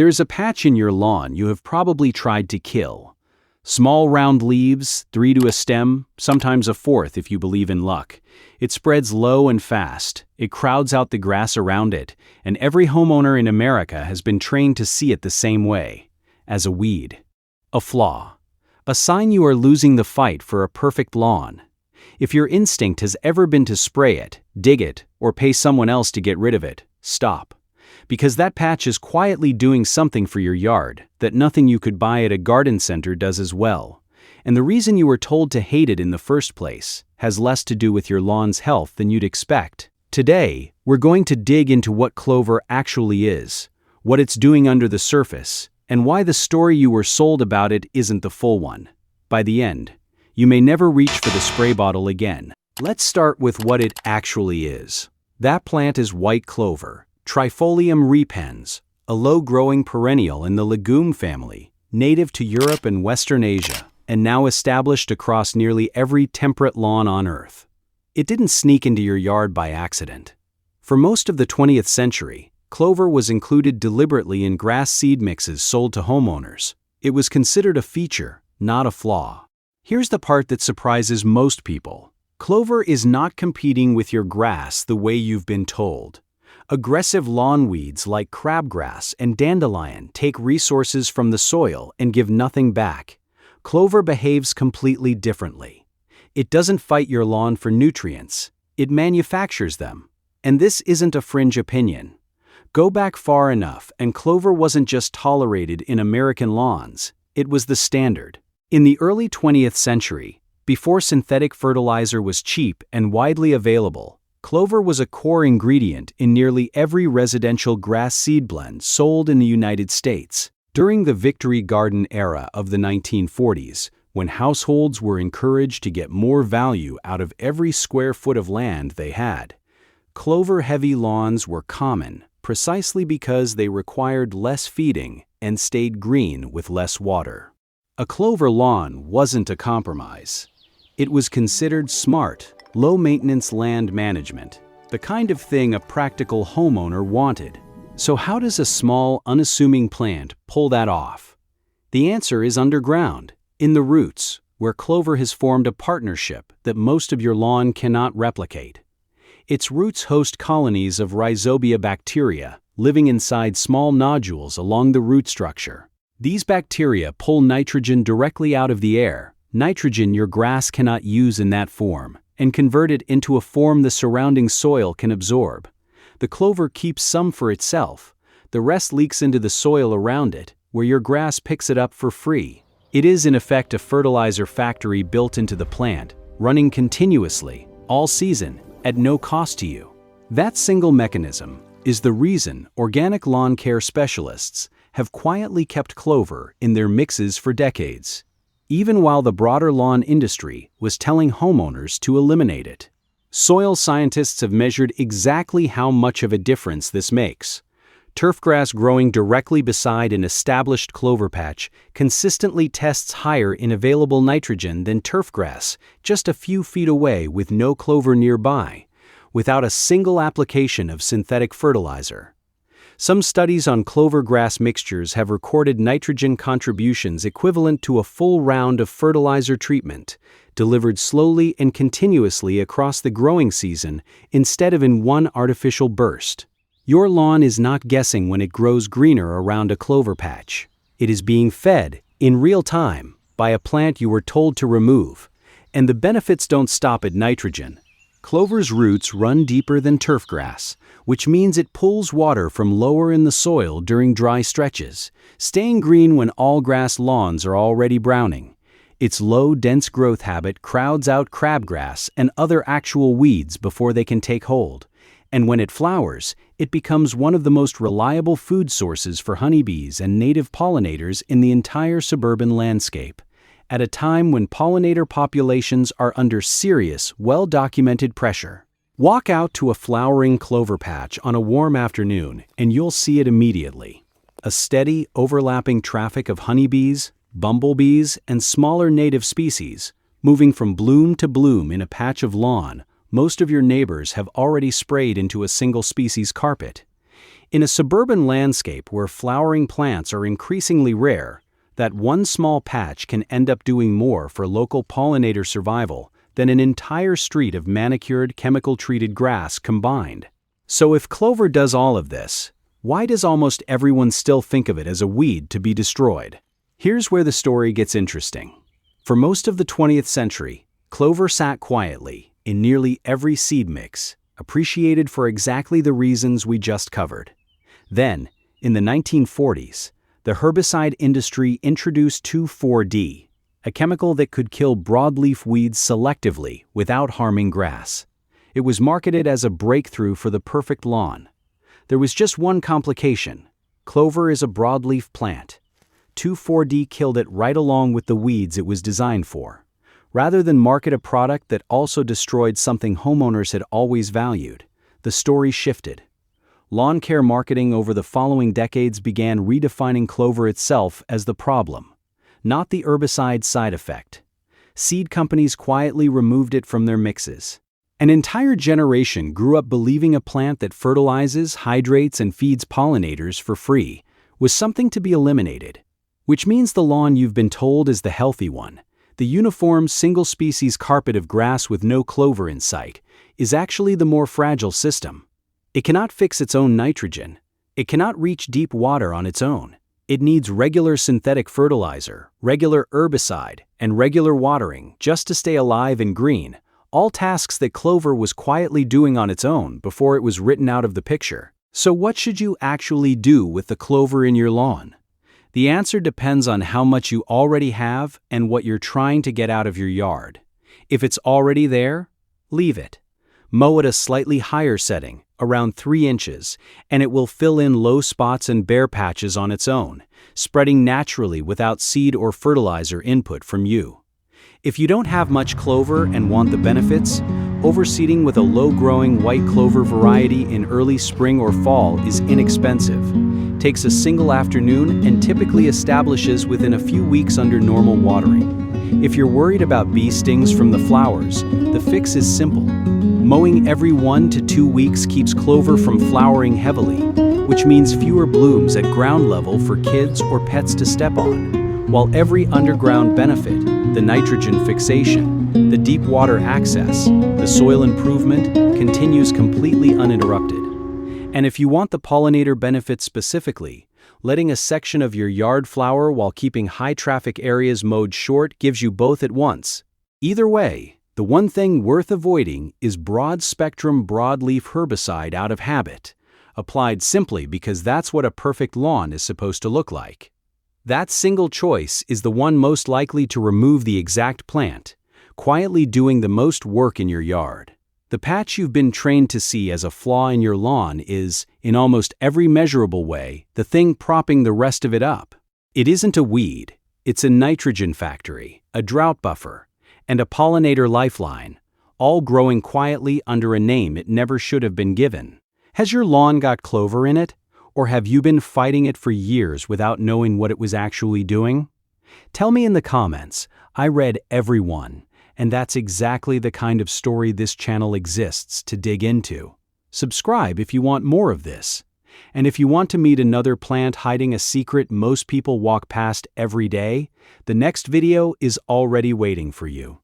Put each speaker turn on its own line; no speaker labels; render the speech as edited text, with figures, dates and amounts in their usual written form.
There's a patch in your lawn you have probably tried to kill. Small round leaves, 3 to a stem, sometimes a fourth if you believe in luck. It spreads low and fast, it crowds out the grass around it, and every homeowner in America has been trained to see it the same way, as a weed. A flaw. A sign you are losing the fight for a perfect lawn. If your instinct has ever been to spray it, dig it, or pay someone else to get rid of it, stop. Because that patch is quietly doing something for your yard that nothing you could buy at a garden center does as well. And the reason you were told to hate it in the first place has less to do with your lawn's health than you'd expect. Today, we're going to dig into what clover actually is, what it's doing under the surface, and why the story you were sold about it isn't the full one. By the end, you may never reach for the spray bottle again. Let's start with what it actually is. That plant is white clover, Trifolium repens, a low-growing perennial in the legume family, native to Europe and Western Asia, and now established across nearly every temperate lawn on Earth. It didn't sneak into your yard by accident. For most of the 20th century, clover was included deliberately in grass seed mixes sold to homeowners. It was considered a feature, not a flaw. Here's the part that surprises most people. Clover is not competing with your grass the way you've been told. Aggressive lawn weeds like crabgrass and dandelion take resources from the soil and give nothing back. Clover behaves completely differently. It doesn't fight your lawn for nutrients, it manufactures them. And this isn't a fringe opinion. Go back far enough and clover wasn't just tolerated in American lawns, it was the standard. In the early 20th century, before synthetic fertilizer was cheap and widely available, clover was a core ingredient in nearly every residential grass seed blend sold in the United States. During the Victory Garden era of the 1940s, when households were encouraged to get more value out of every square foot of land they had, clover-heavy lawns were common precisely because they required less feeding and stayed green with less water. A clover lawn wasn't a compromise. It was considered smart, low-maintenance land management, the kind of thing a practical homeowner wanted. So how does a small, unassuming plant pull that off? The answer is underground, in the roots, where clover has formed a partnership that most of your lawn cannot replicate. Its roots host colonies of rhizobia bacteria living inside small nodules along the root structure. These bacteria pull nitrogen directly out of the air, nitrogen your grass cannot use in that form, and convert it into a form the surrounding soil can absorb. The clover keeps some for itself. The rest leaks into the soil around it, where your grass picks it up for free. It is in effect a fertilizer factory built into the plant, running continuously, all season, at no cost to you. That single mechanism is the reason organic lawn care specialists have quietly kept clover in their mixes for decades, even while the broader lawn industry was telling homeowners to eliminate it. Soil scientists have measured exactly how much of a difference this makes. Turfgrass growing directly beside an established clover patch consistently tests higher in available nitrogen than turfgrass just a few feet away with no clover nearby, without a single application of synthetic fertilizer. Some studies on clover grass mixtures have recorded nitrogen contributions equivalent to a full round of fertilizer treatment, delivered slowly and continuously across the growing season instead of in one artificial burst. Your lawn is not guessing when it grows greener around a clover patch. It is being fed, in real time, by a plant you were told to remove. And the benefits don't stop at nitrogen. Clover's roots run deeper than turfgrass, which means it pulls water from lower in the soil during dry stretches, staying green when all grass lawns are already browning. Its low, dense growth habit crowds out crabgrass and other actual weeds before they can take hold. And when it flowers, it becomes one of the most reliable food sources for honeybees and native pollinators in the entire suburban landscape, at a time when pollinator populations are under serious, well-documented pressure. Walk out to a flowering clover patch on a warm afternoon and you'll see it immediately. A steady, overlapping traffic of honeybees, bumblebees, and smaller native species, moving from bloom to bloom in a patch of lawn most of your neighbors have already sprayed into a single species carpet. In a suburban landscape where flowering plants are increasingly rare, that one small patch can end up doing more for local pollinator survival than an entire street of manicured, chemical-treated grass combined. So if clover does all of this, why does almost everyone still think of it as a weed to be destroyed? Here's where the story gets interesting. For most of the 20th century, clover sat quietly in nearly every seed mix, appreciated for exactly the reasons we just covered. Then, in the 1940s, the herbicide industry introduced 2,4-D, a chemical that could kill broadleaf weeds selectively without harming grass. It was marketed as a breakthrough for the perfect lawn. There was just one complication. Clover is a broadleaf plant. 2,4-D killed it right along with the weeds it was designed for. Rather than market a product that also destroyed something homeowners had always valued, the story shifted. Lawn care marketing over the following decades began redefining clover itself as the problem, not the herbicide's side effect. Seed companies quietly removed it from their mixes. An entire generation grew up believing a plant that fertilizes, hydrates, and feeds pollinators for free was something to be eliminated, which means the lawn you've been told is the healthy one, the uniform single-species carpet of grass with no clover in sight, is actually the more fragile system. It cannot fix its own nitrogen. It cannot reach deep water on its own. It needs regular synthetic fertilizer, regular herbicide, and regular watering just to stay alive and green, all tasks that clover was quietly doing on its own before it was written out of the picture. So what should you actually do with the clover in your lawn? The answer depends on how much you already have and what you're trying to get out of your yard. If it's already there, leave it. Mow at a slightly higher setting, around 3 inches, and it will fill in low spots and bare patches on its own, spreading naturally without seed or fertilizer input from you. If you don't have much clover and want the benefits, overseeding with a low-growing white clover variety in early spring or fall is inexpensive, takes a single afternoon, and typically establishes within a few weeks under normal watering. If you're worried about bee stings from the flowers, the fix is simple. Mowing every 1 to 2 weeks keeps clover from flowering heavily, which means fewer blooms at ground level for kids or pets to step on, while every underground benefit, the nitrogen fixation, the deep water access, the soil improvement, continues completely uninterrupted. And if you want the pollinator benefits specifically, letting a section of your yard flower while keeping high-traffic areas mowed short gives you both at once. Either way, the one thing worth avoiding is broad-spectrum broadleaf herbicide out of habit, applied simply because that's what a perfect lawn is supposed to look like. That single choice is the one most likely to remove the exact plant, quietly doing the most work in your yard. The patch you've been trained to see as a flaw in your lawn is, in almost every measurable way, the thing propping the rest of it up. It isn't a weed, it's a nitrogen factory, a drought buffer, and a pollinator lifeline, all growing quietly under a name it never should have been given. Has your lawn got clover in it? Or have you been fighting it for years without knowing what it was actually doing? Tell me in the comments. I read every one, and that's exactly the kind of story this channel exists to dig into. Subscribe if you want more of this. And if you want to meet another plant hiding a secret most people walk past every day, the next video is already waiting for you.